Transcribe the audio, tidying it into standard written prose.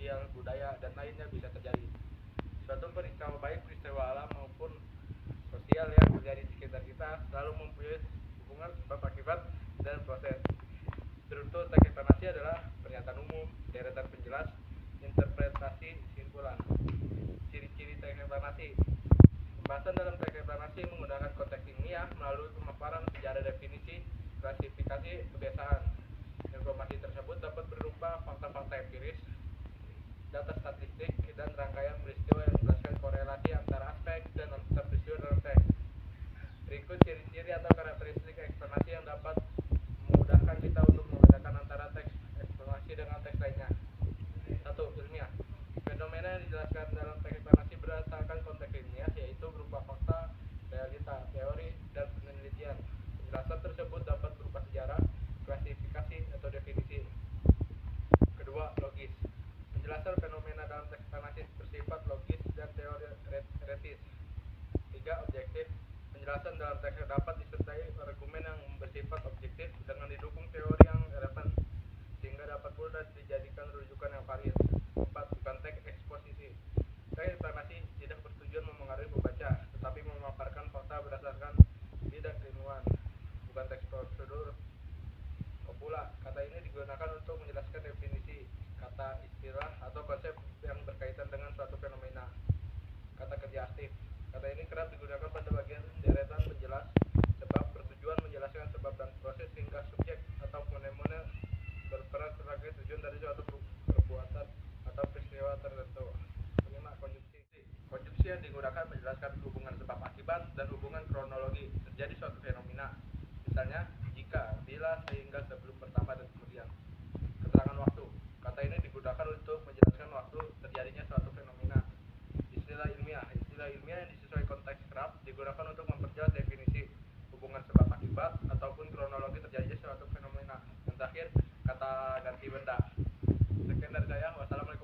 sosial, budaya, dan lainnya bisa terjadi. Suatu peristiwa baik peristiwa alam maupun sosial yang terjadi di sekitar kita selalu mempunyai hubungan sebab akibat dan proses. Struktur teks eksplanasi adalah pernyataan umum, deretan penjelas, interpretasi, kesimpulan. Ciri-ciri teks eksplanasi. Pembahasan dalam teks eksplanasi menggunakan konteks ilmiah melalui pemaparan sejarah, definisi, klasifikasi, kebiasaan. Informasi tersebut dapat berupa fakta-fakta empiris, data statistik, dan rangkaian peristiwa yang menjelaskan korelasi antara aspek dan antar peristiwa dalam teks. Berikut ciri-ciri atau karakteristik eksplanasi yang dapat memudahkan kita untuk membedakan antara teks eksplanasi dengan teks lainnya. 1. Ilmiah. Fenomena yang dijelaskan dalam teks eksplanasi berdasarkan konteks ilmiah, yaitu berupa fakta, realita, teori, dan penelitian. Penjelasan tersebut dapat berupa sejarah, klasifikasi, atau definisi. Kedua, logis. Penjelasan fenomena dalam teks eksplanasi bersifat logis dan teoretis. 3. Objektif. Penjelasan dalam teks dapat disertai argumen yang bersifat objektif dengan didukung teori yang relevan, sehingga dapat pula dijadikan rujukan yang valid. 4. Bukan teks eksposisi. Teks eksplanasi tidak bertujuan memengaruhi pembaca, tetapi memaparkan fakta berdasarkan bidang keilmuan. Bukan teks prosedur. Kopula. Kata ini digunakan untuk menjelaskan definisi, kata, istilah, atau konsep yang berkaitan dengan suatu fenomena. Kata kerja aktif. Kata ini kerap digunakan pada bagian deretan penjelas sebab, bertujuan menjelaskan sebab dan proses sehingga subjek atau fenomena berperan sebagai tujuan dari suatu perbuatan atau peristiwa tertentu. 5. Konjungsi. Konjungsi yang digunakan menjelaskan hubungan sebab akibat dan hubungan kronologi terjadi suatu fenomena. Misalnya, jika, bila, sehingga, sebelum, pertama, dan kemudian. Keterangan waktu. Kata ini digunakan untuk menjelaskan waktu terjadinya suatu fenomena. Istilah ilmiah. Istilah ilmiah yang sesuai konteks kerap digunakan untuk memperjelas definisi, hubungan sebab akibat, ataupun kronologi terjadinya suatu fenomena. Dan terakhir, kata ganti benda. Sekian dari saya. Wassalamualaikum.